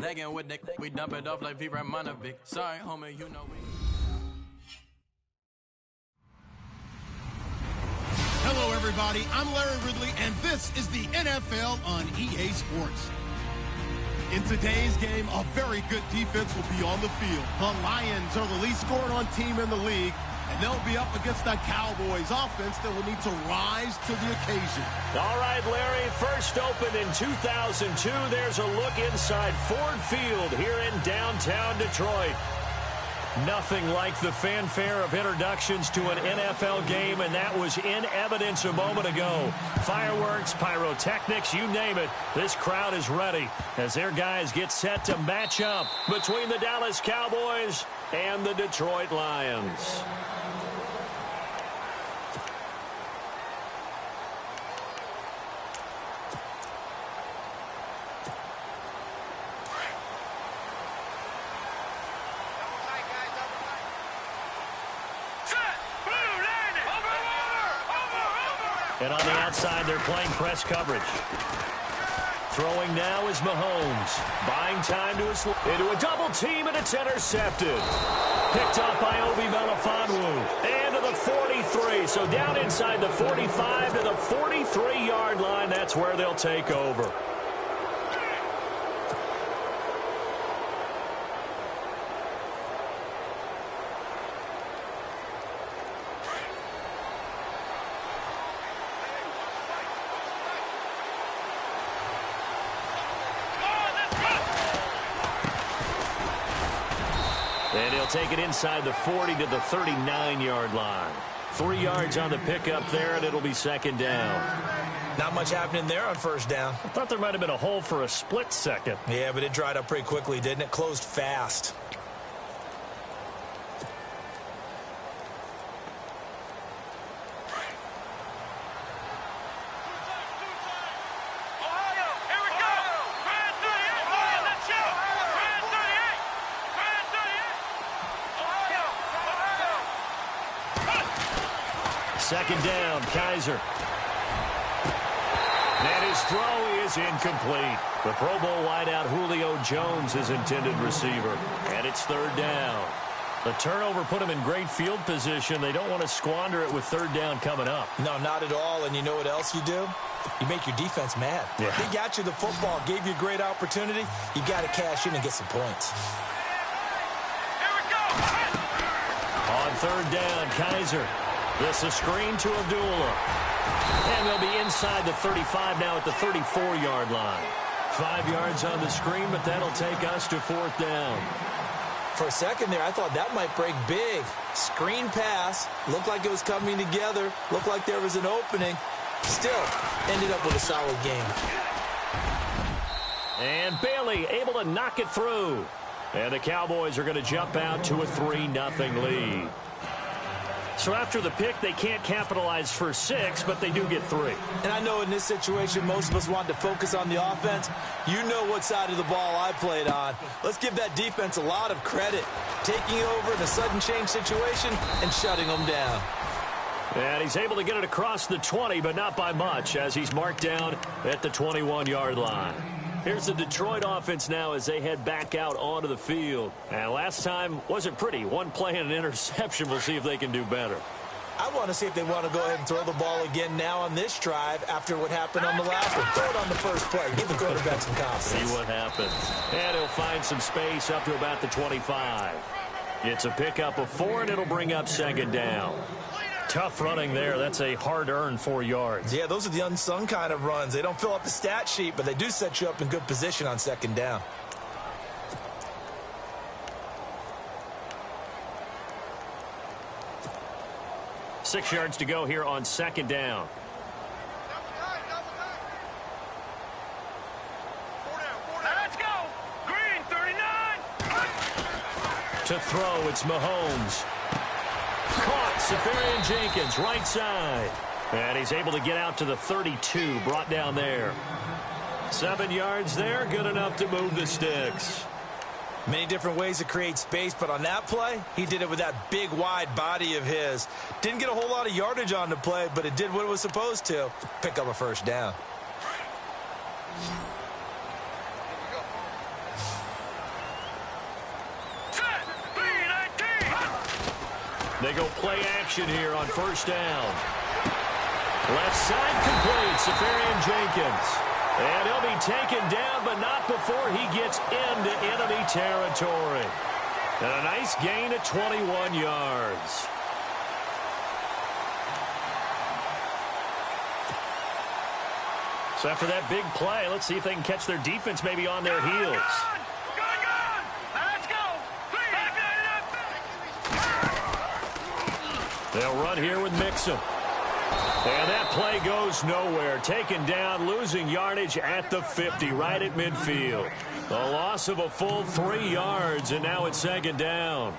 Lagging with Nick, we dump it off like V. Ramanovic. Sorry, homie, you know we. Hello, everybody. I'm Larry Ridley, and this is the NFL on EA Sports. In today's game, a very good defense will be on the field. The Lions are the least scoring on team in the league, and they'll be up against the Cowboys offense that will need to rise to the occasion. All right, Larry, first opened in 2002. There's a look inside Ford Field here in downtown Detroit. Nothing like the fanfare of introductions to an NFL game, and that was in evidence a moment ago. Fireworks, pyrotechnics, you name it. This crowd is ready as their guys get set to match up between the Dallas Cowboys and the Detroit Lions. And on the outside, they're playing press coverage. Throwing now is Mahomes. Buying time to his into a double team, and it's intercepted. Picked up by Obi Melifonwu. And to the 43. So down inside the 45 to the 43-yard line. That's where they'll take over. And he'll take it inside the 40 to the 39-yard line. 3 yards on the pickup there, and it'll be second down. Not much happening there on first down. I thought there might have been a hole for a split second. Yeah, but it dried up pretty quickly, didn't it? Closed fast. Second down, Kaiser. And his throw is incomplete. The Pro Bowl wideout Julio Jones is intended receiver. And it's third down. The turnover put him in great field position. They don't want to squander it with third down coming up. No, not at all. And you know what else you do? You make your defense mad. Yeah. They got you the football, gave you a great opportunity. You got to cash in and get some points. Here we go. On third down, Kaiser. This a screen to Abdullah. And they'll be inside the 35 now at the 34-yard line. 5 yards on the screen, but that'll take us to fourth down. For a second there, I thought that might break big. Screen pass. Looked like it was coming together. Looked like there was an opening. Still, ended up with a solid game. And Bailey able to knock it through. And the Cowboys are going to jump out to a 3-0 lead. So after the pick, they can't capitalize for 6, but they do get 3. And I know in this situation, most of us want to focus on the offense. You know what side of the ball I played on. Let's give that defense a lot of credit. Taking over in a sudden change situation and shutting them down. And he's able to get it across the 20, but not by much, as he's marked down at the 21-yard line. Here's the Detroit offense now as they head back out onto the field. And last time wasn't pretty. One play and an interception. We'll see if they can do better. I want to see if they want to go ahead and throw the ball again now on this drive after what happened on the last one. Throw it on the first play. Give the quarterback some confidence. See what happens. And he'll find some space up to about the 25. It's a pickup of 4, and it'll bring up second down. Tough running there. That's a hard-earned 4 yards. Yeah, those are the unsung kind of runs. They don't fill up the stat sheet, but they do set you up in good position on second down. Six yards to go here on second down. Let's go. Green, 39. To throw, it's Mahomes. Caught, Safarian Jenkins, right side. And he's able to get out to the 32, brought down there. 7 yards there, good enough to move the sticks. Many different ways to create space, but on that play, he did it with that big, wide body of his. Didn't get a whole lot of yardage on the play, but it did what it was supposed to. Pick up a first down. They go play action here on first down. Left side complete, Safarian Jenkins. And he'll be taken down, but not before he gets into enemy territory. And a nice gain of 21 yards. So after that big play, let's see if they can catch their defense maybe on their heels. Let's go. They'll run here with Mixon. And that play goes nowhere. Taken down, losing yardage at the 50, right at midfield. A loss of a full 3 yards, and now it's second down.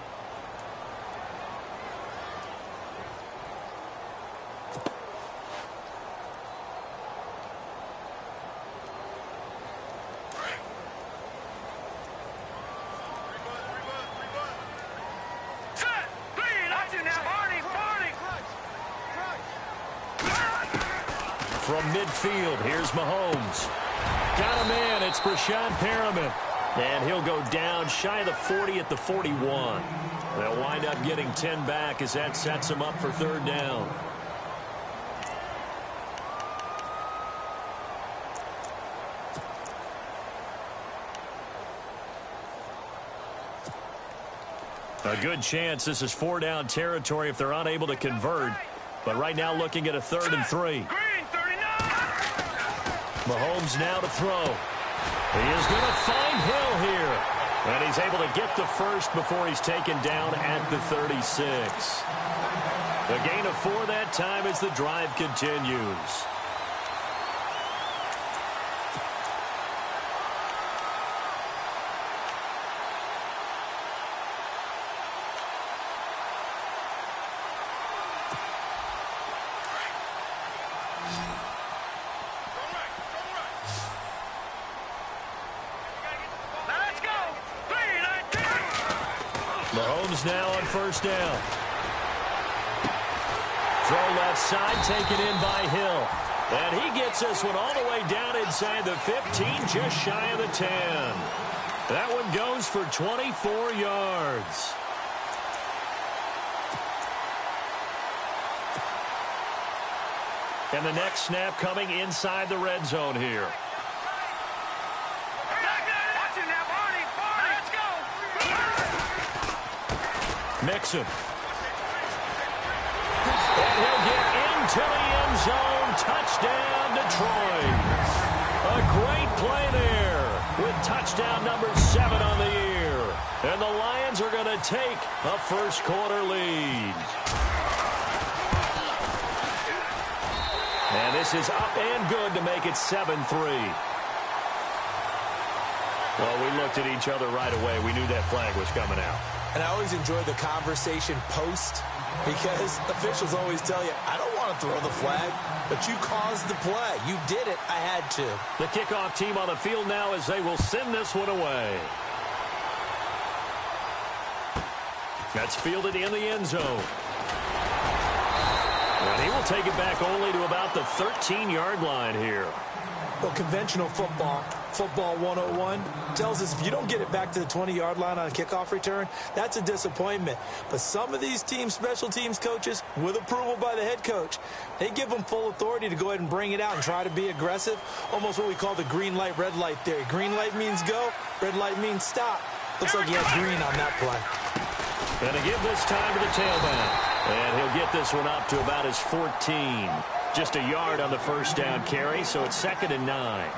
From midfield, here's Mahomes. Got a man, it's Brashad Perriman. And he'll go down shy of the 40 at the 41. They'll wind up getting 10 back as that sets them up for third down. A good chance this is 4-down territory if they're unable to convert. But right now looking at a 3rd and 3. Mahomes now to throw. He is going to find Hill here. And he's able to get the first before he's taken down at the 36. A gain of 4 that time as the drive continues. Mahomes now on first down. Throw left side, taken in by Hill. And he gets this one all the way down inside the 15, just shy of the 10. That one goes for 24 yards. And the next snap coming inside the red zone here. Mixon. And he'll get into the end zone. Touchdown, Detroit. A great play there with touchdown number 7 on the year. And the Lions are going to take a first quarter lead. And this is up and good to make it 7-3. Well, we looked at each other right away. We knew that flag was coming out. And I always enjoy the conversation post because officials always tell you, I don't want to throw the flag, but you caused the play. You did it. I had to. The kickoff team on the field now as they will send this one away. That's fielded in the end zone. And he will take it back only to about the 13-yard line here. Well, conventional football 101, tells us if you don't get it back to the 20-yard line on a kickoff return, that's a disappointment. But some of these teams, special teams coaches, with approval by the head coach, they give them full authority to go ahead and bring it out and try to be aggressive, almost what we call the green light, red light theory. Green light means go, red light means stop. Looks like he had green on that play. And to give this time to the tailback. And he'll get this one up to about his 14. Just a yard on the first down carry, so it's 2nd and 9.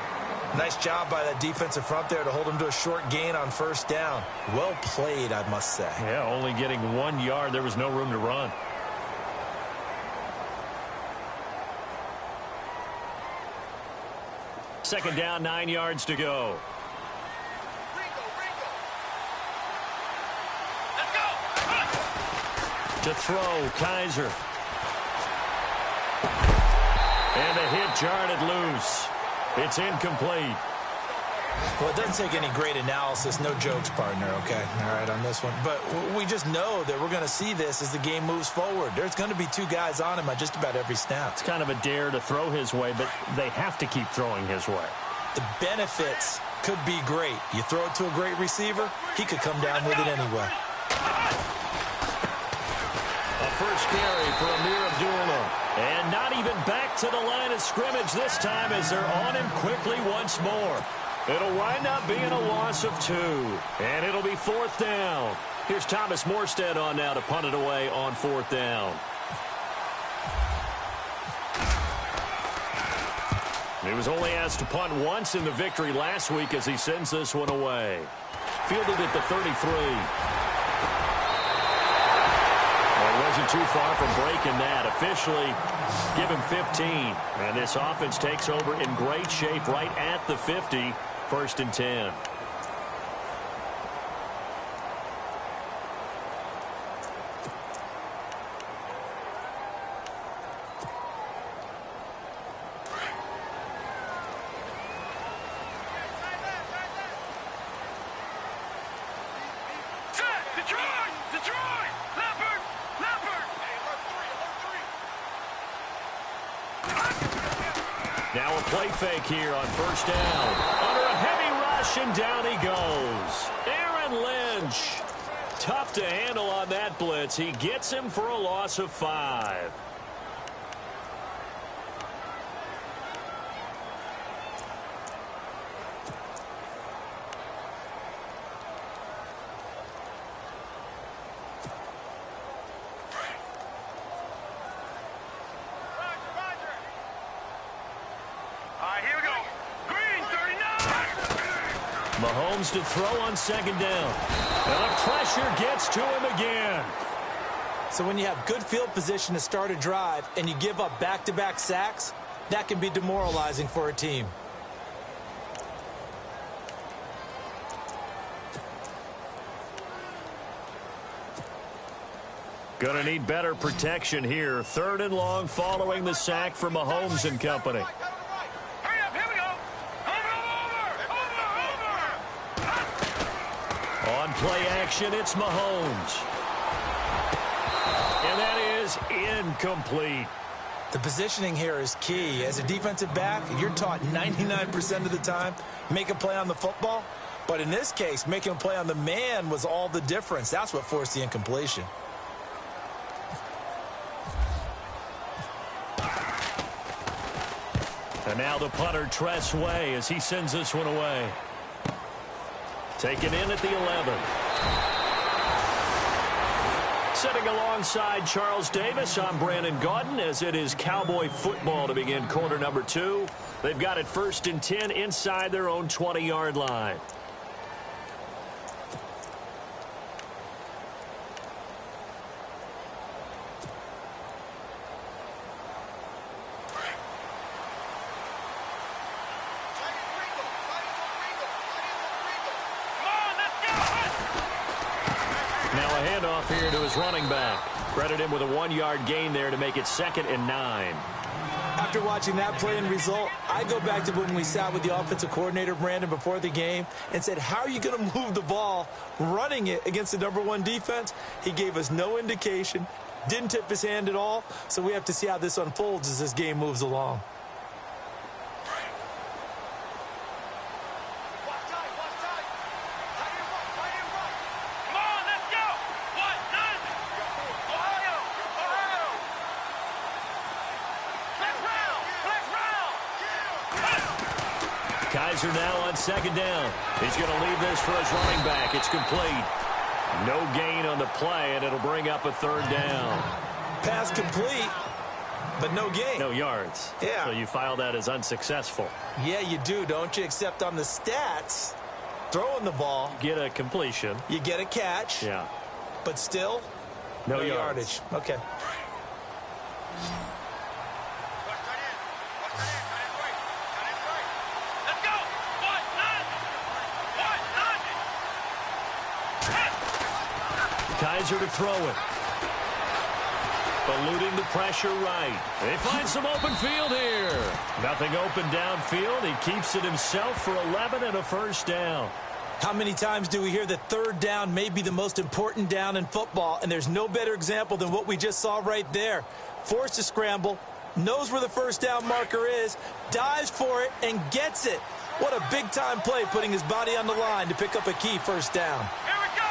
Nice job by that defensive front there to hold him to a short gain on first down. Well played, I must say. Yeah, only getting 1 yard. There was no room to run. Second down, 9 yards to go. To throw, Kaiser. And the hit jarred it loose. It's incomplete. Well, it doesn't take any great analysis. No jokes, partner, okay? All right, on this one. But we just know that we're going to see this as the game moves forward. There's going to be 2 guys on him on just about every snap. It's kind of a dare to throw his way, but they have to keep throwing his way. The benefits could be great. You throw it to a great receiver, he could come down with it anyway. first carry for Amir Abdullah. And not even back to the line of scrimmage this time as they're on him quickly once more. It'll wind up being a loss of 2. And it'll be 4th down. Here's Thomas Morstead on now to punt it away on 4th down. He was only asked to punt once in the victory last week as he sends this one away. Fielded at the 33. Well, he wasn't too far from breaking that. Officially, give him 15. And this offense takes over in great shape right at the 50. 1st and 10. Now a play fake here on 1st down. Under a heavy rush, and down he goes. Aaron Lynch. Tough to handle on that blitz. He gets him for a loss of 5. Mahomes to throw on 2nd down. And the pressure gets to him again. So when you have good field position to start a drive and you give up back-to-back sacks, that can be demoralizing for a team. Gonna need better protection here. 3rd and long following the sack from Mahomes and company. On play action, it's Mahomes. And that is incomplete. The positioning here is key. As a defensive back, you're taught 99% of the time, make a play on the football. But in this case, making a play on the man was all the difference. That's what forced the incompletion. And now the punter, Tress Way, as he sends this one away. Taken in at the 11. Sitting alongside Charles Davis, I'm Brandon Gaudin, as it is Cowboy football to begin quarter number 2. They've got it 1st and 10 inside their own 20-yard line. Here to his running back. Credit him with a 1-yard gain there to make it 2nd and 9. After watching that play and result, I go back to when we sat with the offensive coordinator, Brandon, before the game and said, how are you going to move the ball running it against the #1 defense? He gave us no indication, didn't tip his hand at all, so we have to see how this unfolds as this game moves along. Kaiser now on 2nd down. He's going to leave this for his running back. It's complete. No gain on the play, and it'll bring up a 3rd down. Pass complete, but no gain. No yards. Yeah. So you file that as unsuccessful. Yeah, you do, don't you? Except on the stats, throwing the ball. Get a completion. You get a catch. Yeah. But still, no yardage. Okay. Kaiser to throw it. Eluding the pressure right. They find some open field here. Nothing open downfield. He keeps it himself for 11 and a 1st down. How many times do we hear that 3rd down may be the most important down in football, and there's no better example than what we just saw right there. Forced to scramble, knows where the 1st down marker is, dives for it, and gets it. What a big-time play, putting his body on the line to pick up a key 1st down. Here we go.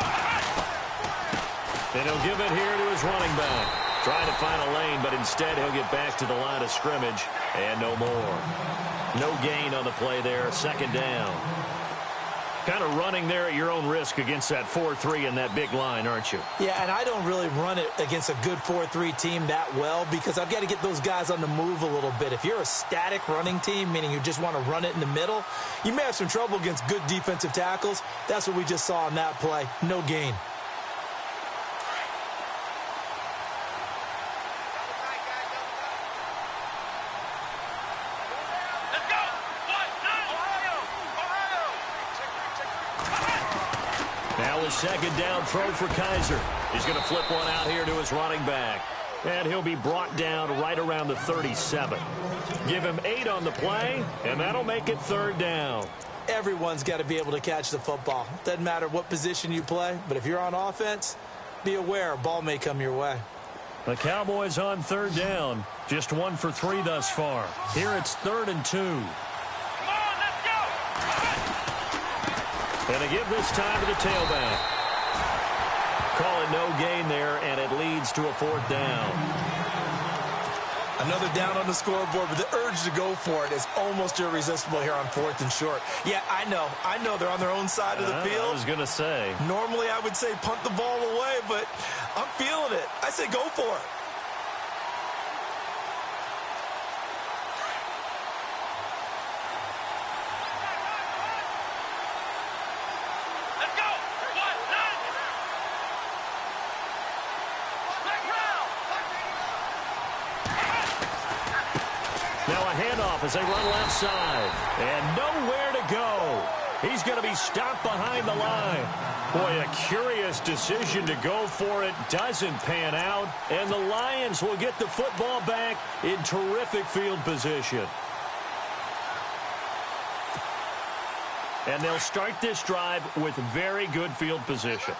And he'll give it here to his running back. Trying to find a lane, but instead he'll get back to the line of scrimmage and no more. No gain on the play there, second down. Kind of running there at your own risk against that 4-3 and that big line, aren't you? Yeah, and I don't really run it against a good 4-3 team that well because I've got to get those guys on the move a little bit. If you're a static running team, meaning you just want to run it in the middle, you may have some trouble against good defensive tackles. That's what we just saw on that play. No gain. Now a second down throw for Kaiser. He's going to flip one out here to his running back. And he'll be brought down right around the 37. Give him 8 on the play, and that'll make it third down. Everyone's got to be able to catch the football. Doesn't matter what position you play, but if you're on offense, be aware a ball may come your way. The Cowboys on third down. Just 1 for 3 thus far. Here it's 3rd and 2. And they give this time to the tailback. Call it no gain there, and it leads to a 4th down. Another down on the scoreboard, but the urge to go for it is almost irresistible here on 4th and short. Yeah, I know they're on their own side of the field. I was going to say. Normally I would say punt the ball away, but I'm feeling it. I say go for it. As they run left side. And nowhere to go. He's going to be stopped behind the line. Boy, a curious decision to go for it. Doesn't pan out. And the Lions will get the football back in terrific field position. And they'll start this drive with very good field position.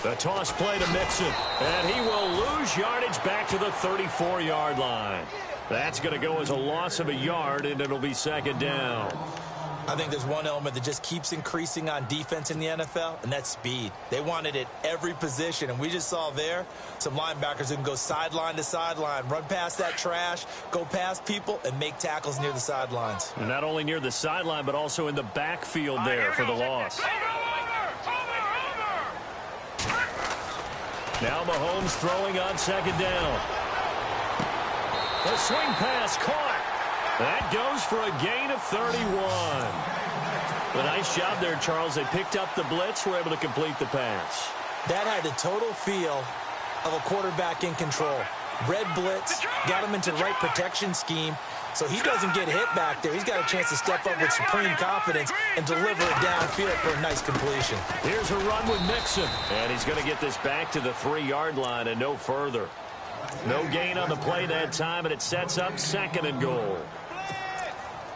The toss play to Mixon, and he will lose yardage back to the 34-yard line. That's going to go as a loss of a yard, and it'll be second down. I think there's one element that just keeps increasing on defense in the NFL, and that's speed. They want it at every position, and we just saw there some linebackers who can go sideline to sideline, run past that trash, go past people, and make tackles near the sidelines. And not only near the sideline, but also in the backfield there for the loss. Now Mahomes throwing on second down. The swing pass caught. That goes for a gain of 31. A nice job there, Charles. They picked up the blitz, were able to complete the pass. That had the total feel of a quarterback in control. Red blitz, got him into the right protection scheme, so he doesn't get hit back there. He's got a chance to step up with supreme confidence and deliver it downfield for a nice completion. Here's a run with Mixon, and he's going to get this back to the 3-yard line and no further. No gain on the play that time, and it sets up 2nd and goal.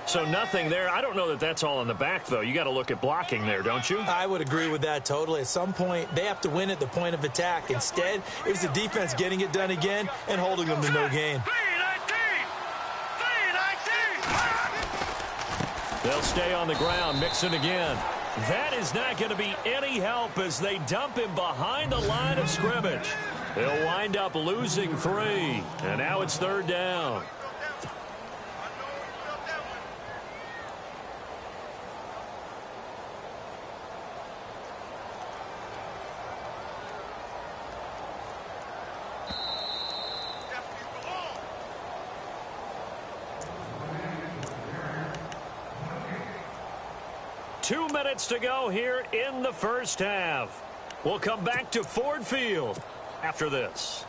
So nothing there. I don't know that that's all in the back, though. You got to look at blocking there, don't you? I would agree with that totally. At some point, they have to win at the point of attack. Instead, it was the defense getting it done again and holding them to no gain. They'll stay on the ground. Mixon again. That is not going to be any help as they dump him behind the line of scrimmage. They'll wind up losing 3. And now it's 3rd down. Two minutes to go here in the first half. We'll come back to Ford Field after this.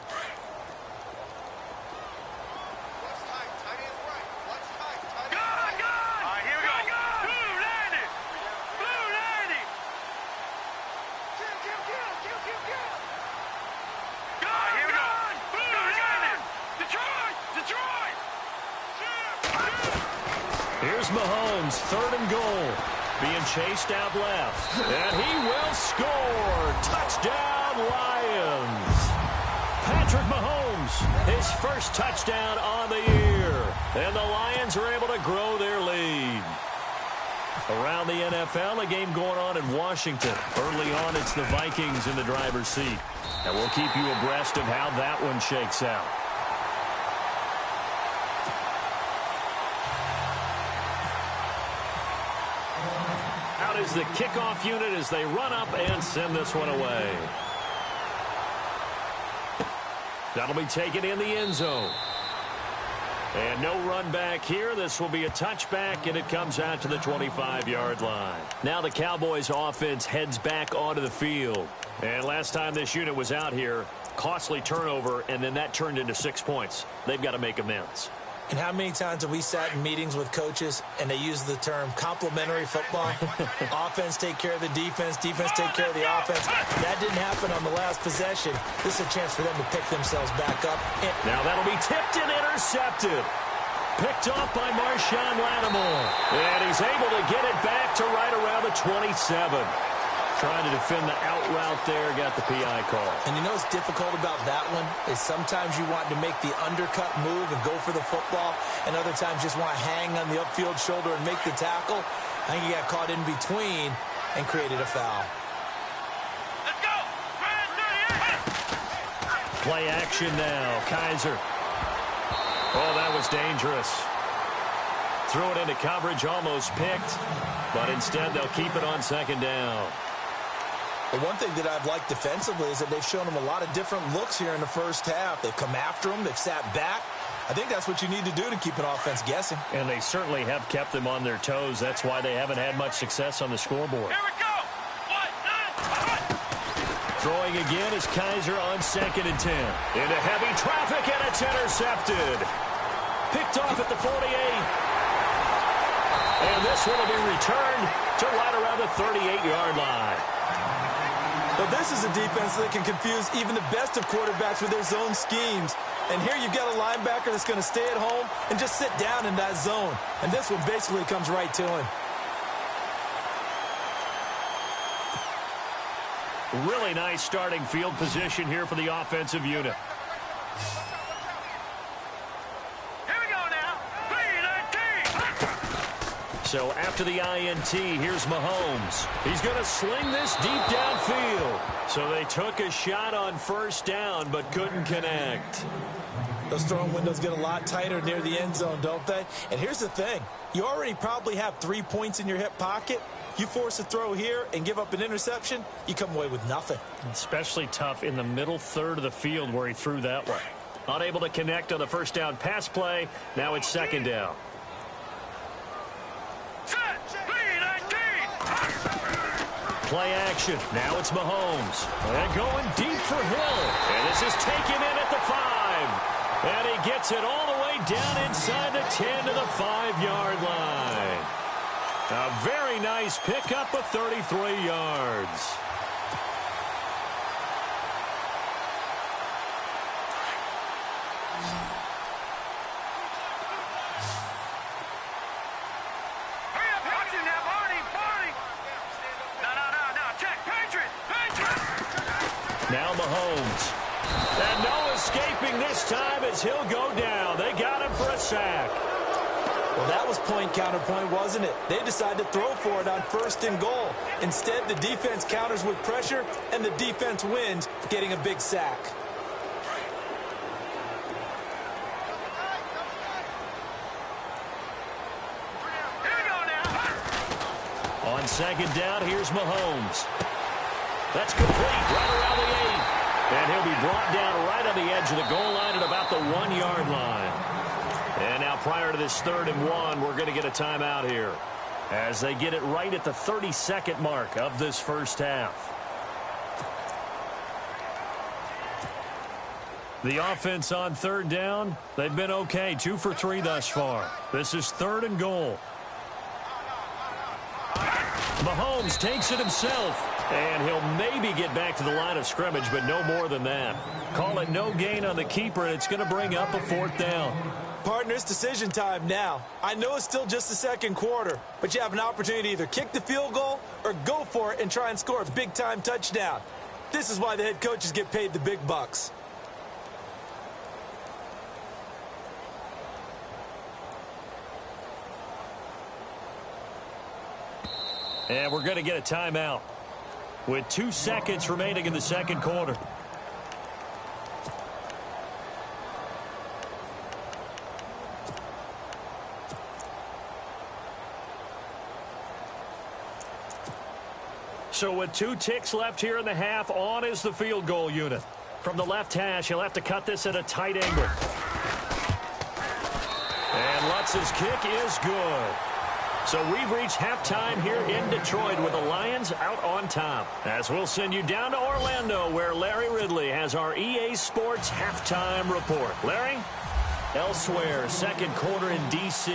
Here's Mahomes, 3rd and goal. Being chased out left. And he will score. Touchdown, Lions. Patrick Mahomes, his first touchdown on the year. And the Lions are able to grow their lead. Around the NFL, a game going on in Washington. Early on, it's the Vikings in the driver's seat. And we'll keep you abreast of how that one shakes out. Out is the kickoff unit as they run up and send this one away. That'll be taken in the end zone. And no run back here. This will be a touchback, and it comes out to the 25-yard line. Now the Cowboys offense heads back onto the field. And last time this unit was out here, costly turnover, and then that turned into 6 points. They've got to make amends. And how many times have we sat in meetings with coaches and they use the term complementary football? Offense take care of the defense, defense take care of the offense. That didn't happen on the last possession. This is a chance for them to pick themselves back up. Now that'll be tipped and intercepted. Picked off by Marshawn Lattimore. And he's able to get it back to right around the 27. Trying to defend the out route there, got the PI call. And you know what's difficult about that one is sometimes you want to make the undercut move and go for the football, and other times just want to hang on the upfield shoulder and make the tackle. I think he got caught in between and created a foul. Let's go! Play action now. Kaiser. Oh, that was dangerous. Threw it into coverage, almost picked, but instead they'll keep it on second down. The one thing that I've liked defensively is that they've shown them a lot of different looks here in the first half. They've come after them. They've sat back. I think that's what you need to do to keep an offense guessing. And they certainly have kept them on their toes. That's why they haven't had much success on the scoreboard. Here we go! Throwing again is Kaiser on 2nd and 10. Into heavy traffic, and it's intercepted. Picked off at the 48. And this one will be returned to right around the 38-yard line. But this is a defense that can confuse even the best of quarterbacks with their zone schemes. And here you've got a linebacker that's going to stay at home and just sit down in that zone. And this one basically comes right to him. Really nice starting field position here for the offensive unit. Here we go now! So after the INT, here's Mahomes. He's going to sling this deep downfield. So they took a shot on first down, but couldn't connect. Those throwing windows get a lot tighter near the end zone, don't they? And here's the thing. You already probably have 3 points in your hip pocket. You force a throw here and give up an interception, you come away with nothing. Especially tough in the middle third of the field where he threw that one. Unable to connect on the first down pass play. Now it's second down. Play action. Now it's Mahomes. And going deep for Hill. And this is taken in at the 5. And he gets it all the way down inside the 10 to the 5-yard line. A very nice pickup of 33 yards. Now Mahomes. And no escaping this time as he'll go down. They got him for a sack. Well, that was point counterpoint, wasn't it? They decided to throw for it on 1st and goal. Instead, the defense counters with pressure, and the defense wins, getting a big sack. On second down, here's Mahomes. That's complete right around the 8. And he'll be brought down right on the edge of the goal line at about the 1-yard line. And now prior to this 3rd and 1, we're going to get a timeout here as they get it right at the 32nd mark of this first half. The offense on 3rd down, they've been okay, 2 for 3 thus far. This is 3rd and goal. Mahomes takes it himself, and he'll maybe get back to the line of scrimmage, but no more than that. Call it no gain on the keeper, and it's going to bring up a 4th down. Partner, it's decision time now. I know it's still just the 2nd quarter, but you have an opportunity to either kick the field goal or go for it and try and score a big-time touchdown. This is why the head coaches get paid the big bucks. And we're going to get a timeout with 2 seconds remaining in the second quarter. So with 2 ticks left here in the half, on is the field goal unit. From the left hash, he'll have to cut this at a tight angle. And Lutz's kick is good. So we've reached halftime here in Detroit with the Lions out on top. As we'll send you down to Orlando, where Larry Ridley has our EA Sports halftime report. Larry? Elsewhere, second quarter in D.C.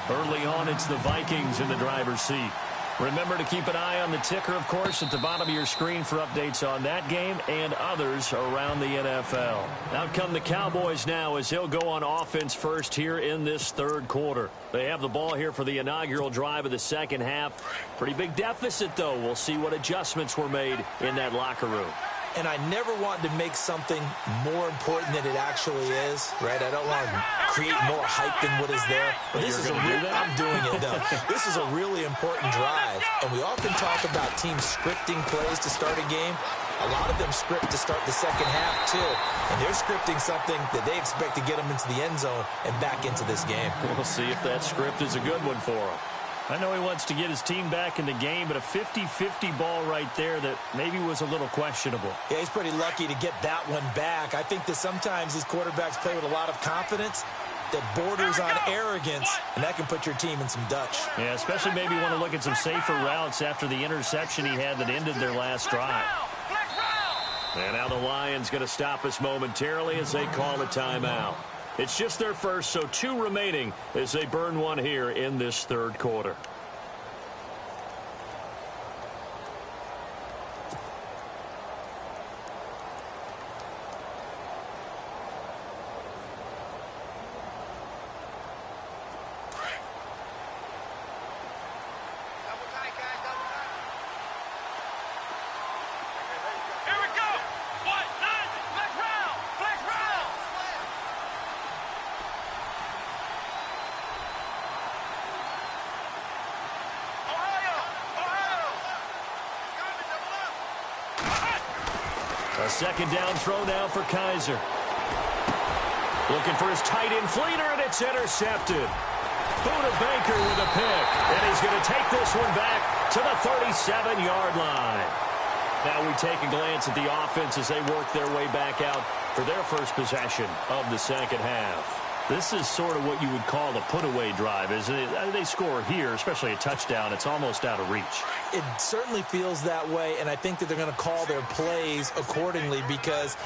Early on, it's the Vikings in the driver's seat. Remember to keep an eye on the ticker, of course, at the bottom of your screen for updates on that game and others around the NFL. Out come the Cowboys now as he'll go on offense first here in this third quarter. They have the ball here for the inaugural drive of the second half. Pretty big deficit, though. We'll see what adjustments were made in that locker room. And I never want to make something more important than it actually is, right? I don't want to create more hype than what is there. But this is I'm doing it, though. This is a really important drive. And we often talk about teams scripting plays to start a game. A lot of them script to start the second half, too. And they're scripting something that they expect to get them into the end zone and back into this game. We'll see if that script is a good one for them. I know he wants to get his team back in the game, but a 50-50 ball right there that maybe was a little questionable. Yeah, he's pretty lucky to get that one back. I think that sometimes these quarterbacks play with a lot of confidence that borders on arrogance, and that can put your team in some Dutch. Yeah, especially maybe want to look at some safer routes after the interception he had that ended their last drive. And now the Lions going to stop us momentarily as they call a timeout. It's just their first, so 2 remaining as they burn one here in this third quarter. A second down throw now for Kaiser. Looking for his tight end Fleeter, and it's intercepted. Buda Baker with a pick, and he's going to take this one back to the 37-yard line. Now we take a glance at the offense as they work their way back out for their first possession of the second half. This is sort of what you would call a put-away drive, isn't it? They score here, especially a touchdown. It's almost out of reach. It certainly feels that way, and I think that they're going to call their plays accordingly because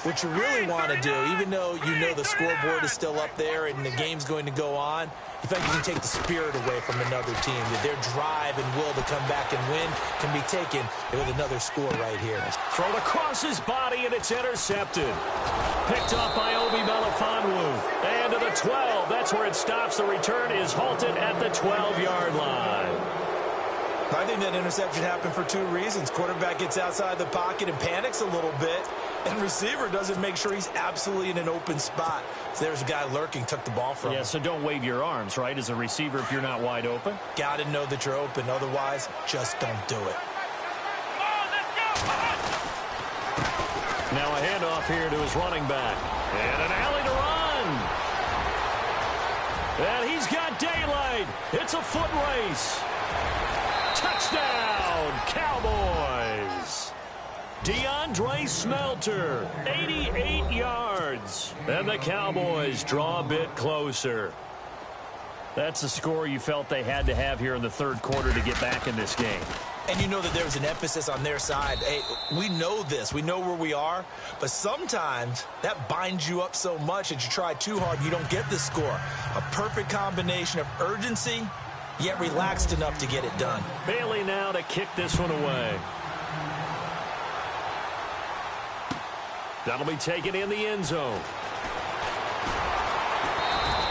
what you really want to do, even though you know the scoreboard is still up there and the game's going to go on, in fact, you can take the spirit away from another team. That their drive and will to come back and win can be taken with another score right here. Thrown across his body, and it's intercepted. Picked up by Obi Melifonwu. And to the 12. That's where it stops. The return is halted at the 12-yard line. I think that interception happened for 2 reasons. Quarterback gets outside the pocket and panics a little bit, and receiver doesn't make sure he's absolutely in an open spot. So there's a guy lurking, took the ball from him. Yeah, so don't wave your arms, right, as a receiver if you're not wide open. Got to know that you're open. Otherwise, just don't do it. Now a handoff here to his running back. And an alley to run. And he's got daylight. It's a foot race. Touchdown, Cowboys. DeAndre Smelter, 88 yards. And the Cowboys draw a bit closer. That's the score you felt they had to have here in the third quarter to get back in this game. And you know that there was an emphasis on their side. Hey, we know this. We know where we are. But sometimes that binds you up so much that you try too hard and you don't get the score. A perfect combination of urgency, yet relaxed enough to get it done. Bailey now to kick this one away. That'll be taken in the end zone.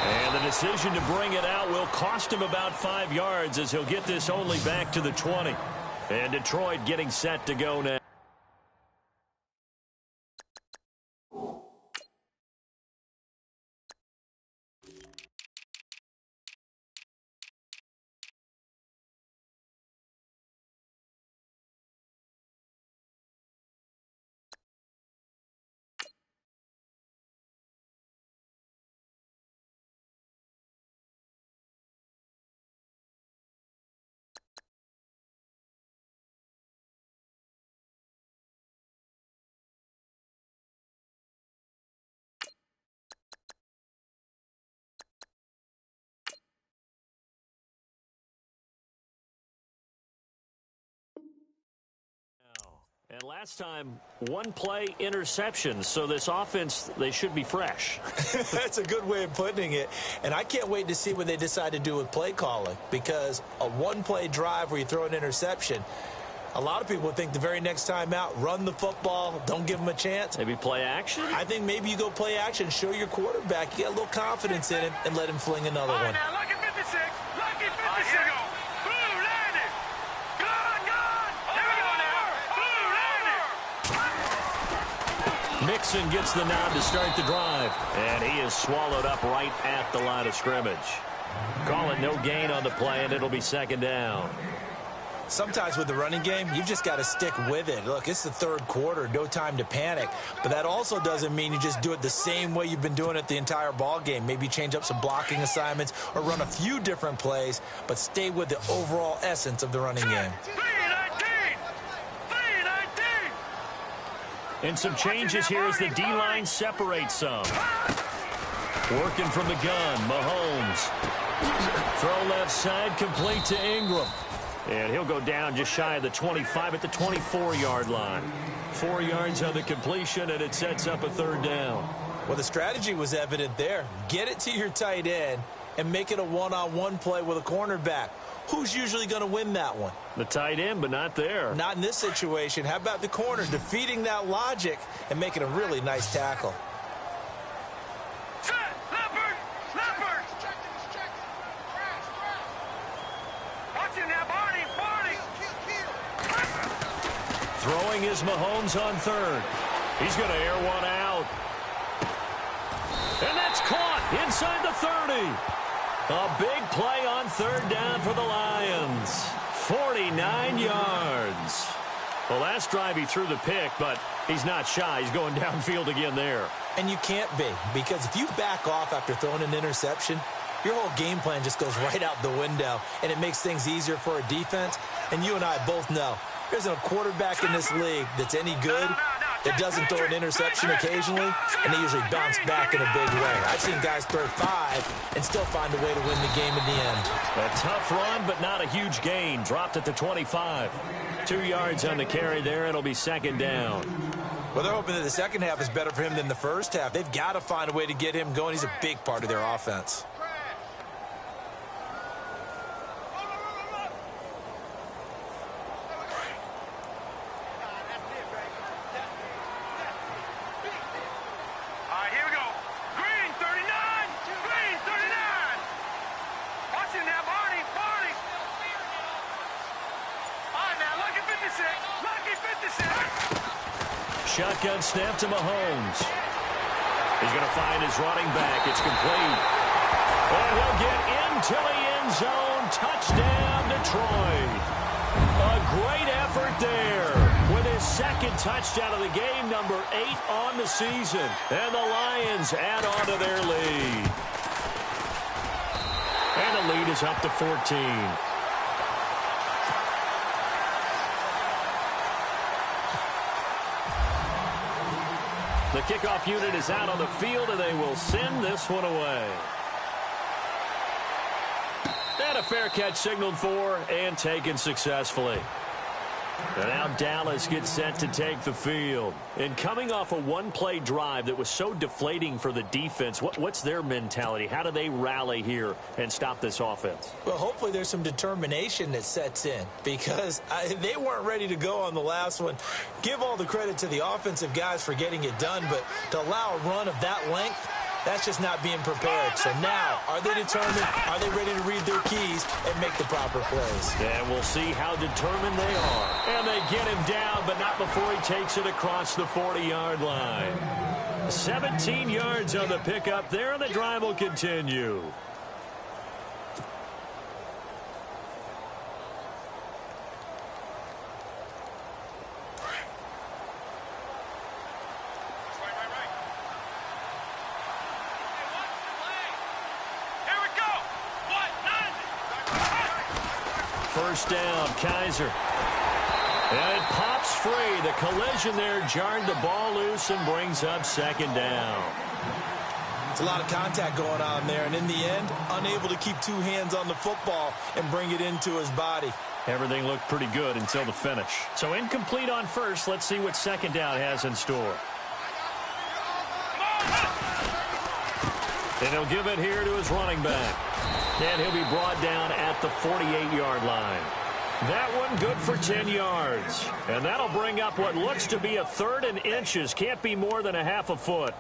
And the decision to bring it out will cost him about 5 yards as he'll get this only back to the 20. And Detroit getting set to go now. And last time, one-play interception. So this offense, they should be fresh. That's a good way of putting it. And I can't wait to see what they decide to do with play calling, because a one-play drive where you throw an interception, a lot of people think the very next time out, run the football, don't give them a chance. Maybe play action? I think maybe you go play action, show your quarterback, you get a little confidence in him, and let him fling another one. Now, lucky 56. Lucky 56. Here we go. Blue landed. Good. Here we go now. Blue landed. Mixon gets the nod to start the drive. And he is swallowed up right at the line of scrimmage. Call it no gain on the play, and it'll be second down. Sometimes with the running game, you've just got to stick with it. Look, it's the third quarter, no time to panic. But that also doesn't mean you just do it the same way you've been doing it the entire ball game. Maybe change up some blocking assignments or run a few different plays, but stay with the overall essence of the running game. 319. And some changes here as the D-line separates some. Working from the gun, Mahomes. Throw left side, complete to Ingram. And he'll go down just shy of the 25 at the 24-yard line. 4 yards on the completion, and it sets up a third down. Well, the strategy was evident there. Get it to your tight end and make it a one-on-one play with a cornerback. Who's usually going to win that one? The tight end, but not there. Not in this situation. How about the corner defeating that logic and making a really nice tackle? Leopard. Watching now, Barney. Throwing is Mahomes on third. He's going to air one out. And that's caught inside the 30. A big play on third down for the Lions. 49 yards. Well, last drive he threw the pick, but he's not shy. He's going downfield again there. And you can't be, because if you back off after throwing an interception, your whole game plan just goes right out the window, and it makes things easier for a defense. And you and I both know there isn't a quarterback in this league that's any good that doesn't throw an interception occasionally, and they usually bounce back in a big way. I've seen guys throw 5 and still find a way to win the game in the end. A tough run, but not a huge gain. Dropped at the 25. 2 yards on the carry there. It'll be second down. Well, they're hoping that the second half is better for him than the first half. They've got to find a way to get him going. He's a big part of their offense. Shotgun snap to Mahomes. He's going to find his running back. It's complete. And he'll get into the end zone. Touchdown, Detroit. A great effort there with his second touchdown of the game, number 8 on the season. And the Lions add on to their lead. And the lead is up to 14. The kickoff unit is out on the field, and they will send this one away. And a fair catch signaled for and taken successfully. And now Dallas gets set to take the field. And coming off a one-play drive that was so deflating for the defense, what's their mentality? How do they rally here and stop this offense? Well, hopefully there's some determination that sets in, because they weren't ready to go on the last one. Give all the credit to the offensive guys for getting it done, but to allow a run of that length, that's just not being prepared. So now, are they determined? Are they ready to read their keys and make the proper plays? And we'll see how determined they are. And they get him down, but not before he takes it across the 40-yard line. 17 yards on the pickup there, and the drive will continue. First down, Kaiser. And it pops free. The collision there jarred the ball loose and brings up second down. It's a lot of contact going on there, and in the end, unable to keep 2 hands on the football and bring it into his body. Everything looked pretty good until the finish. So incomplete on first. Let's see what second down has in store. And he'll give it here to his running back. And he'll be brought down at the 48-yard line. That one good for 10 yards. And that'll bring up what looks to be a third and inches. Can't be more than a half a foot.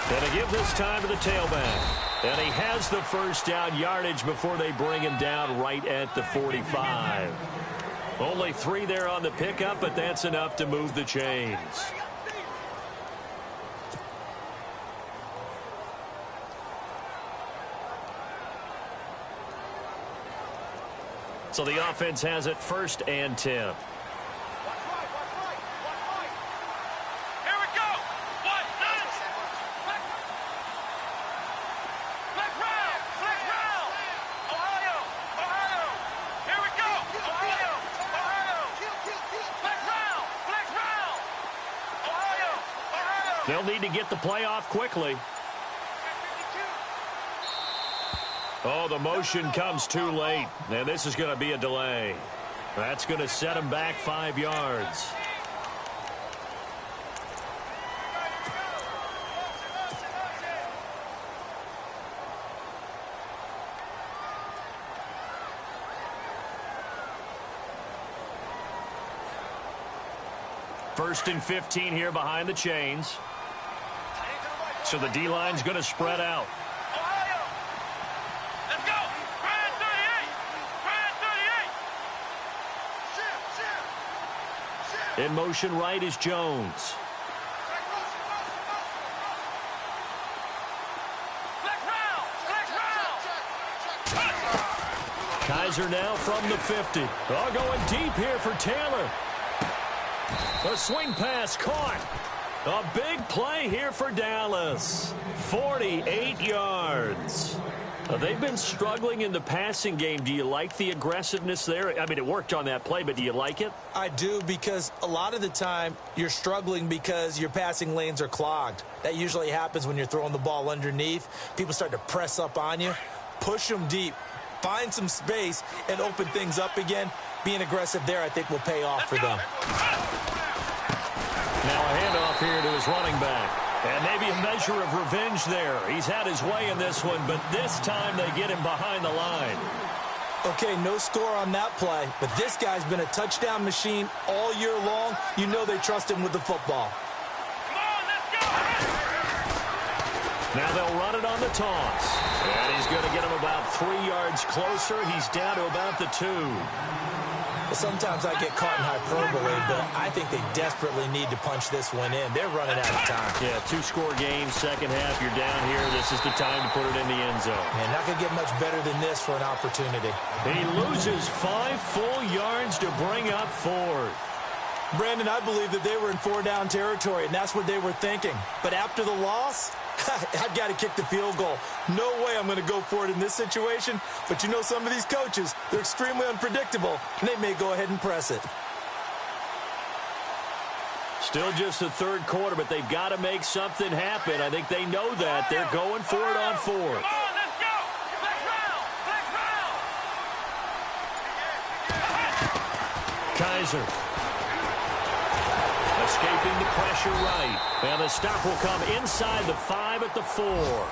And they give this time to the tailback. And he has the first down yardage before they bring him down right at the 45. Only 3 there on the pickup, but that's enough to move the chains. So the offense has it 1st and 10. They'll need to get the play off quickly. Oh, the motion comes too late. And this is going to be a delay. That's going to set him back 5 yards. First and 15 here behind the chains. So the D-line's going to spread out. Let's go! Brian 38! Brian 38! In motion right is Jones. Kaiser now from the 50. Oh, going deep here for Taylor. A swing pass caught. A big play here for Dallas. 48 yards. They've been struggling in the passing game. Do you like the aggressiveness there? I mean, it worked on that play, but do you like it? I do, because a lot of the time you're struggling because your passing lanes are clogged. That usually happens when you're throwing the ball underneath. People start to press up on you. Push them deep. Find some space and open things up again. Being aggressive there, I think, will pay off for them. Now a handoff here to his running back. And maybe a measure of revenge there. He's had his way in this one, but this time they get him behind the line. Okay, no score on that play, but this guy's been a touchdown machine all year long. You know they trust him with the football. Come on, let's go! Now they'll run it on the toss. And he's going to get him about 3 yards closer. He's down to about the 2. Sometimes I get caught in hyperbole, but I think they desperately need to punch this one in. They're running out of time. Yeah, 2-score game, second half, you're down here. This is the time to put it in the end zone. Man, not going to get much better than this for an opportunity. He loses 5 full yards to bring up 4th. Brandon, I believe that they were in 4-down territory, and that's what they were thinking. But after the loss, I've got to kick the field goal. No way I'm going to go for it in this situation. But you know, some of these coaches, they're extremely unpredictable, and they may go ahead and press it. Still just the 3rd quarter, but they've got to make something happen. I think they know that. They're going for it on 4th. Come on, let's go! Let's round! Let's round! Kaiser. Escaping the pressure right. And the stop will come inside the 5 at the 4.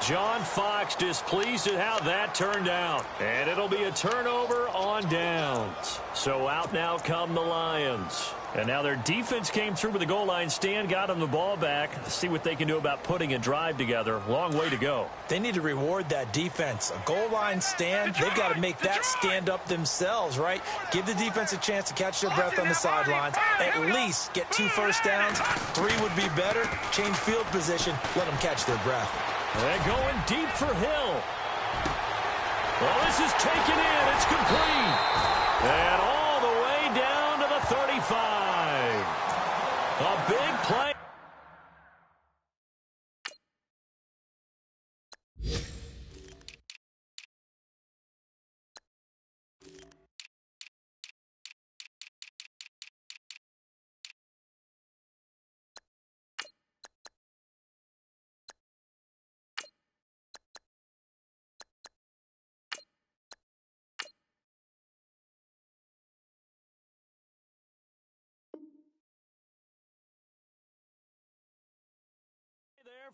John Fox displeased at how that turned out. And it'll be a turnover on downs. So out now come the Lions. And now their defense came through with the goal line stand, got them the ball back. Let's see what they can do about putting a drive together. Long way to go. They need to reward that defense. A goal line stand, they've got to make that stand up themselves, right? Give the defense a chance to catch their breath on the sidelines. At least get 2 first downs. 3 would be better. Change field position. Let them catch their breath. They're going deep for Hill. Well, this is taken in. It's complete. And all the way down to the 35. A big play.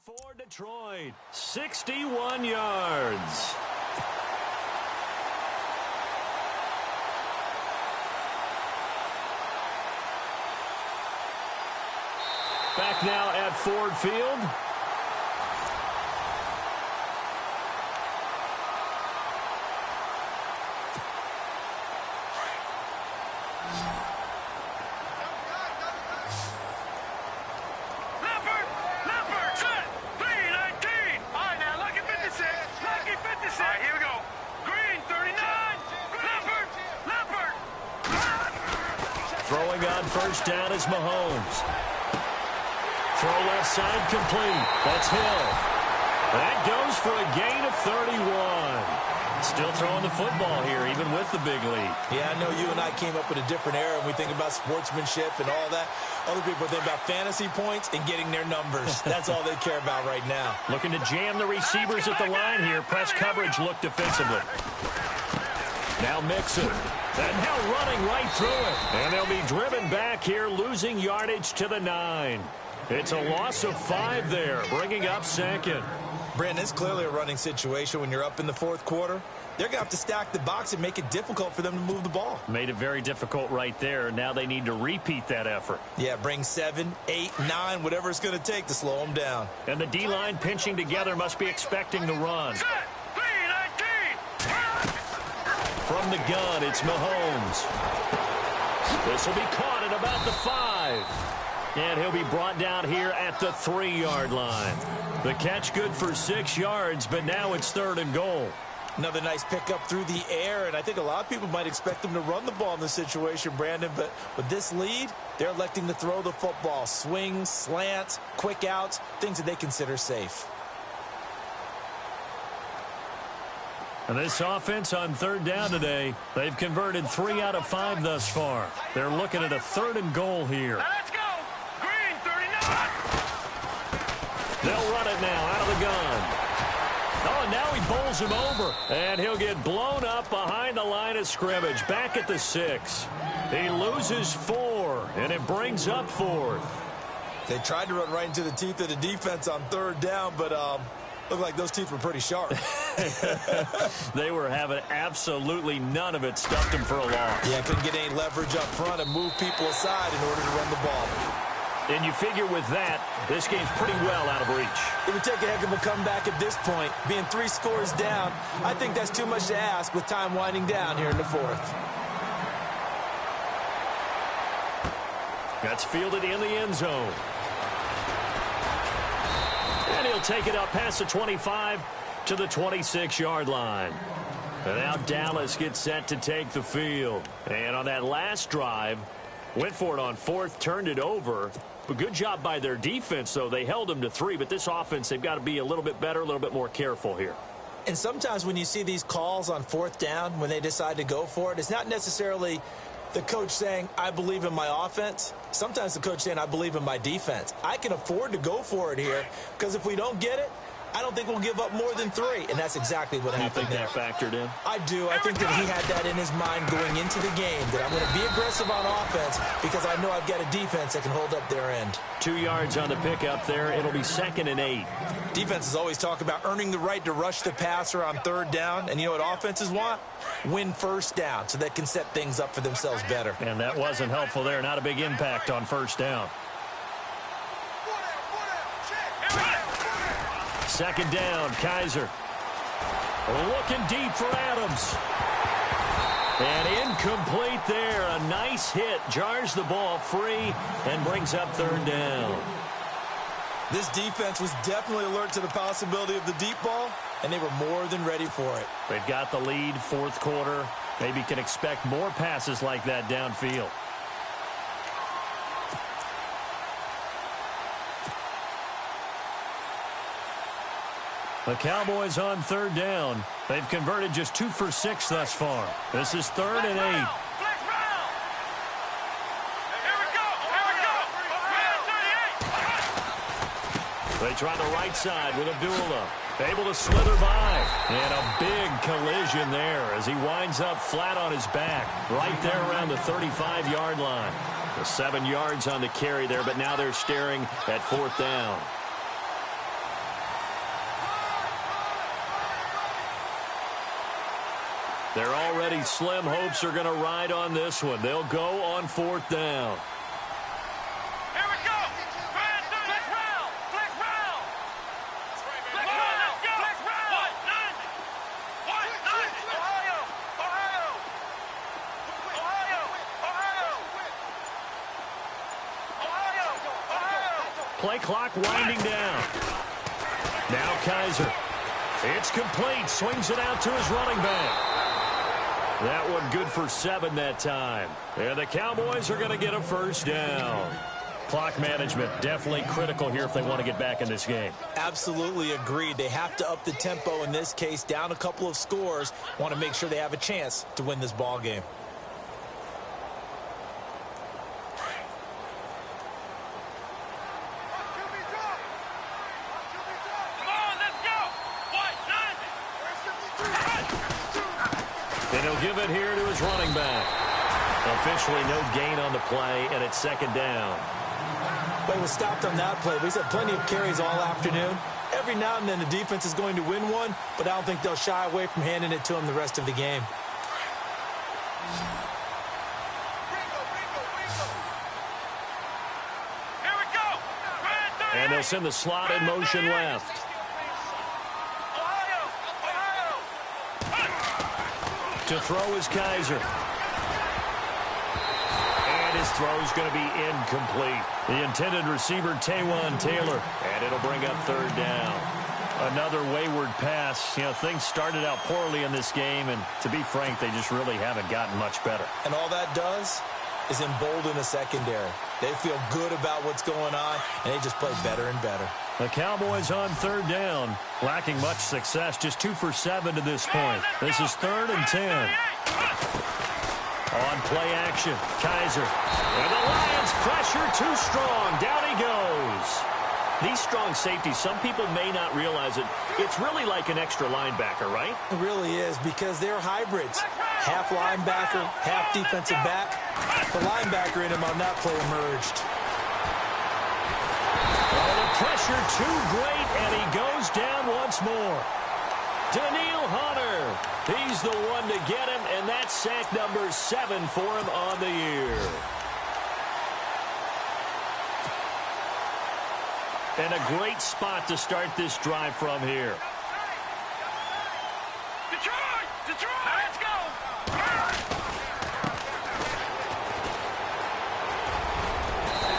For Detroit, 61 yards. Back now at Ford Field. Throwing on first down is Mahomes. Throw left side complete. That's Hill. That goes for a gain of 31. Still throwing the football here, even with the big lead. Yeah, I know you and I came up in a different era, and we think about sportsmanship and all that. Other people think about fantasy points and getting their numbers. That's all they care about right now. Looking to jam the receivers at the line here. Press coverage look defensively. Now Mixon. And now running right through it. And they'll be driven back here, losing yardage to the 9. It's a loss of 5 there, bringing up second. Brandon, it's clearly a running situation when you're up in the fourth quarter. They're going to have to stack the box and make it difficult for them to move the ball. Made it very difficult right there. Now they need to repeat that effort. Yeah, bring 7, 8, 9, whatever it's going to take to slow them down. And the D-line pinching together must be expecting the run. From the gun, it's Mahomes. This will be caught at about the 5. And he'll be brought down here at the 3-yard line. The catch good for 6 yards, but now it's 3rd and goal. Another nice pickup through the air, and I think a lot of people might expect them to run the ball in this situation, Brandon, but with this lead, they're electing to throw the football. Swings, slants, quick outs, things that they consider safe. And this offense on 3rd down today, they've converted 3 out of 5 thus far. They're looking at a 3rd and goal here. Let's go! Green, 39! They'll run it now out of the gun. Oh, and now he bowls him over. And he'll get blown up behind the line of scrimmage, back at the 6. He loses 4, and it brings up 4th. They tried to run right into the teeth of the defense on 3rd down, but looked like those teeth were pretty sharp. They were having absolutely none of it. Stuffed him for a loss. Yeah, couldn't get any leverage up front and move people aside in order to run the ball. And you figure with that, this game's pretty well out of reach. It would take a heck of a comeback at this point. Being 3 scores down, I think that's too much to ask with time winding down here in the 4th. That's fielded in the end zone. And he'll take it up past the 25 to the 26-yard line. And now Dallas gets set to take the field. And on that last drive, went for it on 4th, turned it over. But good job by their defense, though. They held them to 3, but this offense, they've got to be a little bit better, a little bit more careful here. And sometimes when you see these calls on 4th down, when they decide to go for it, it's not necessarily the coach saying, I believe in my offense. Sometimes the coach saying, I believe in my defense. I can afford to go for it here because if we don't get it, I don't think we'll give up more than 3, and that's exactly what happened there. You think that factored in? I do. I think that he had that in his mind going into the game, that I'm going to be aggressive on offense because I know I've got a defense that can hold up their end. 2 yards on the pickup there. It'll be 2nd and 8. Defenses always talk about earning the right to rush the passer on 3rd down, and you know what offenses want? Win 1st down so they can set things up for themselves better. And that wasn't helpful there. Not a big impact on 1st down. 2nd down, Kaiser. Looking deep for Adams. And incomplete there. A nice hit. Jars the ball free and brings up 3rd down. This defense was definitely alert to the possibility of the deep ball, and they were more than ready for it. They've got the lead, 4th quarter. Maybe can expect more passes like that downfield. The Cowboys on 3rd down. They've converted just 2 for 6 thus far. This is 3rd and 8. Here we go. They try the right side with Abdullah. Able to slither by. And a big collision there as he winds up flat on his back. Right there around the 35-yard line. The 7 yards on the carry there, but now they're staring at 4th down. Their already slim hopes are going to ride on this one. They'll go on 4th down. Here we go. Flex round. Flex round. Let's go. Flex round. 190. Ohio. Play clock winding down. Now Kaiser. It's complete. Swings it out to his running back. That one good for 7 that time. And the Cowboys are going to get a 1st down. Clock management definitely critical here if they want to get back in this game. Absolutely agreed. They have to up the tempo in this case, down a couple of scores. Want to make sure they have a chance to win this ball game. And he'll give it here to his running back. Officially no gain on the play, and it's 2nd down. But he was stopped on that play. But he's had plenty of carries all afternoon. Every now and then the defense is going to win one, but I don't think they'll shy away from handing it to him the rest of the game. Here we go. And they'll send the slot in motion left. To throw is Kaiser. And his throw is going to be incomplete. The intended receiver, Taywan Taylor. And it'll bring up 3rd down. Another wayward pass. You know, things started out poorly in this game, and to be frank, they just really haven't gotten much better. And all that does is embolden the secondary. They feel good about what's going on, and they just play better and better. The Cowboys on 3rd down, lacking much success, just 2 for 7 to this point. This is 3rd and 10. On play action, Kaiser. And the Lions pressure too strong. Down he goes. These strong safeties, some people may not realize it. It's really like an extra linebacker, right? It really is, because they're hybrids. Half linebacker, half defensive back. The linebacker in him on that play emerged. Pressure too great, and he goes down once more. Daniil Hunter, he's the one to get him, and that's sack number 7 for him on the year. And a great spot to start this drive from here. Detroit! Let's go!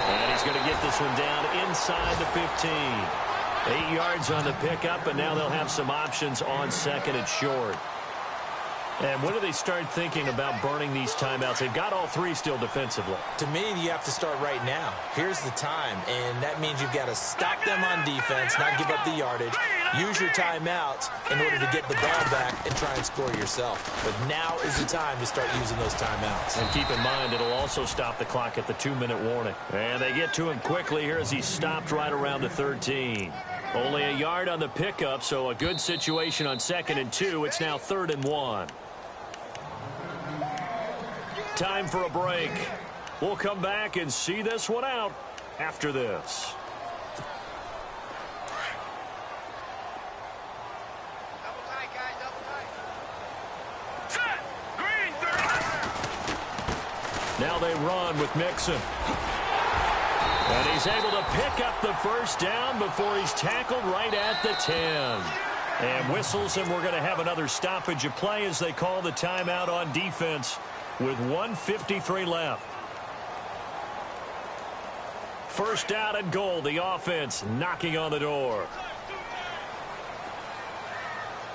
And he's going to get this one down inside the 15. 8 yards on the pickup, and now they'll have some options on 2nd and short. And when do they start thinking about burning these timeouts? They've got all 3 still defensively. To me, you have to start right now. Here's the time, and that means you've got to stop them on defense, not give up the yardage, use your timeouts in order to get the ball back and try and score yourself. But now is the time to start using those timeouts. And keep in mind, it'll also stop the clock at the 2-minute warning. And they get to him quickly here as he's stopped right around the 13. Only a yard on the pickup, so a good situation on 2nd and 2. It's now 3rd and 1. Time for a break. We'll come back and see this one out after this. Double tight, guys, double tight. Set! Green, 30. Now they run with Mixon. And he's able to pick up the 1st down before he's tackled right at the 10. And whistles, and we're going to have another stoppage of play as they call the timeout on defense with 1:53 left. 1st down and goal. The offense knocking on the door.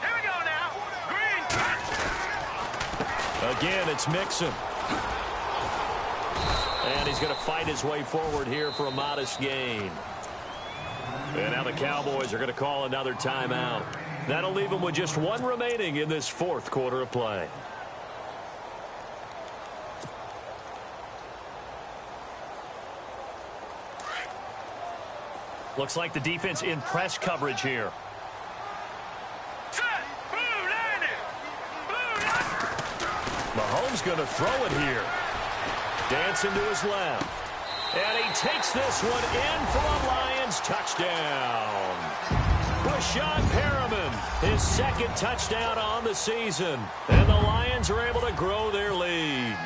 Here we go now. Green. Again, it's Mixon. And he's going to fight his way forward here for a modest gain. And now the Cowboys are going to call another timeout. That'll leave them with just 1 remaining in this 4th quarter of play. Looks like the defense in press coverage here. Set! Blue landed! Blue landed! Mahomes going to throw it here. Dancing to his left. And he takes this one in for a Lions touchdown. Boy, Brashad Perriman, his second touchdown on the season. And the Lions are able to grow their lead.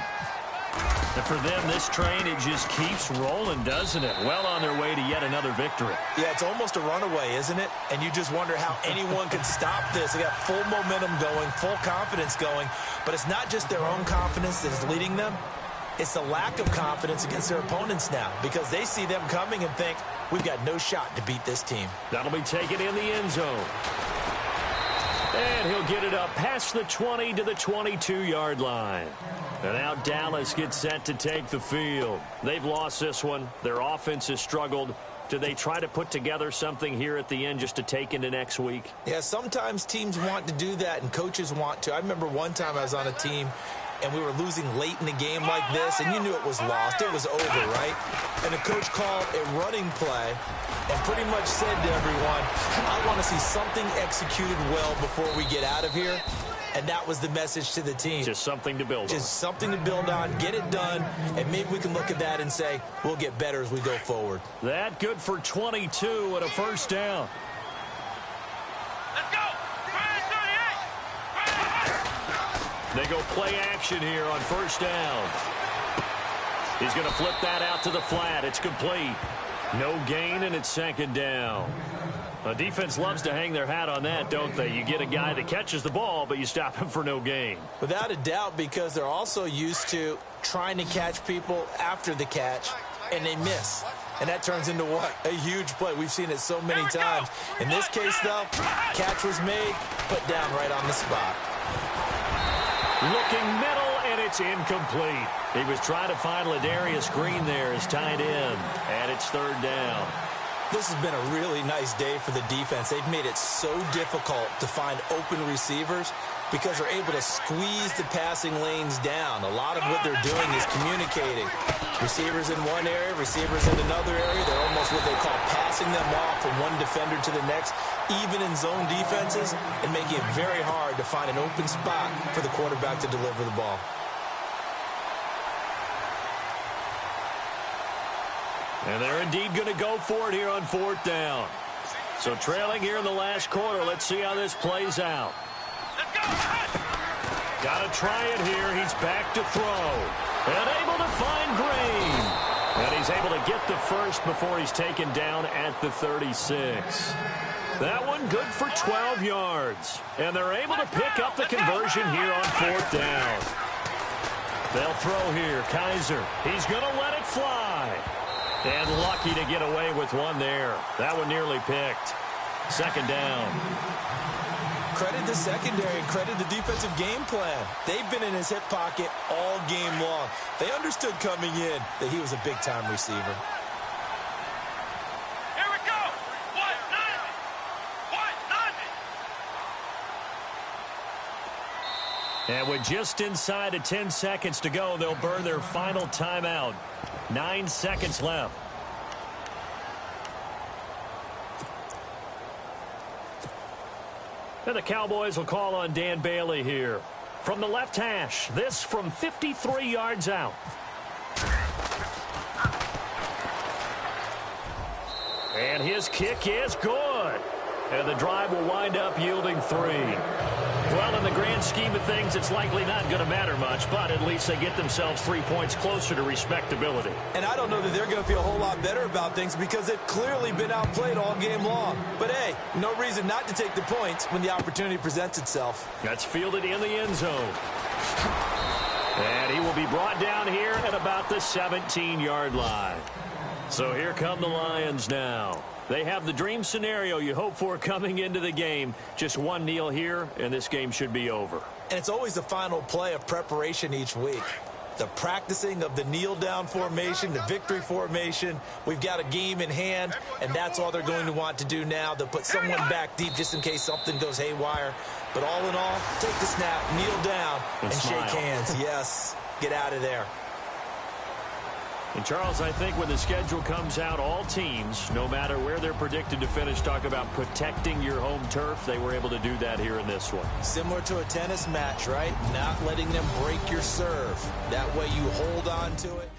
And for them, this train, it just keeps rolling, doesn't it? Well on their way to yet another victory. Yeah, it's almost a runaway, isn't it? And you just wonder how anyone could stop this. They got full momentum going, full confidence going. But it's not just their own confidence that is leading them. It's the lack of confidence against their opponents now, because they see them coming and think, we've got no shot to beat this team. That'll be taken in the end zone. And he'll get it up past the 20 to the 22-yard line. And now Dallas gets set to take the field. They've lost this one. Their offense has struggled. Do they try to put together something here at the end just to take into next week? Yeah, sometimes teams want to do that and coaches want to. I remember one time I was on a team and we were losing late in the game like this, and you knew it was lost. It was over, right? And the coach called a running play and pretty much said to everyone, I want to see something executed well before we get out of here. And that was the message to the team. Just something to build on. Just something to build on, get it done, and maybe we can look at that and say, we'll get better as we go forward. That good for 22 and a first down. Let's go. They go play action here on first down. He's going to flip that out to the flat. It's complete. No gain, and it's second down. A defense loves to hang their hat on that, don't they? You get a guy that catches the ball, but you stop him for no gain. Without a doubt, because they're also used to trying to catch people after the catch, and they miss. And that turns into what? A huge play. We've seen it so many times. In this case, though, catch was made, put down right on the spot. Looking middle, and it's incomplete. He was trying to find Ladarius Green there as tight end, and it's third down. This has been a really nice day for the defense. They've made it so difficult to find open receivers because they're able to squeeze the passing lanes down. A lot of what they're doing is communicating. Receivers in one area, receivers in another area. They're almost what they call passing them off from one defender to the next, even in zone defenses, and making it very hard to find an open spot for the quarterback to deliver the ball. And they're indeed going to go for it here on fourth down. So trailing here in the last quarter. Let's see how this plays out. Got to try it here. He's back to throw. And able to find Green. And he's able to get the first before he's taken down at the 36. That one good for 12 yards. And they're able to pick up the conversion here on fourth down. They'll throw here. Kaiser. He's going to let it fly. And lucky to get away with one there. That one nearly picked. Second down. Credit the secondary, credit the defensive game plan. They've been in his hip pocket all game long. They understood coming in that he was a big-time receiver. Here we go. What? Nothing. And with just inside of 10 seconds to go, they'll burn their final timeout. 9 seconds left. And the Cowboys will call on Dan Bailey here. From the left hash, this from 53 yards out. And his kick is good. And the drive will wind up yielding 3. Well, in the grand scheme of things, it's likely not going to matter much, but at least they get themselves 3 points closer to respectability. And I don't know that they're going to feel a whole lot better about things because they've clearly been outplayed all game long. But, hey, no reason not to take the points when the opportunity presents itself. That's fielded in the end zone. And he will be brought down here at about the 17-yard line. So here come the Lions now. They have the dream scenario you hope for coming into the game. Just one kneel here, and this game should be over. And it's always the final play of preparation each week. The practicing of the kneel-down formation, the victory formation. We've got a game in hand, and that's all they're going to want to do now. They'll put someone back deep just in case something goes haywire. But all in all, take the snap, kneel down, and shake hands. Yes, get out of there. And, Charles, I think when the schedule comes out, all teams, no matter where they're predicted to finish, talk about protecting your home turf. They were able to do that here in this one. Similar to a tennis match, right? Not letting them break your serve. That way you hold on to it.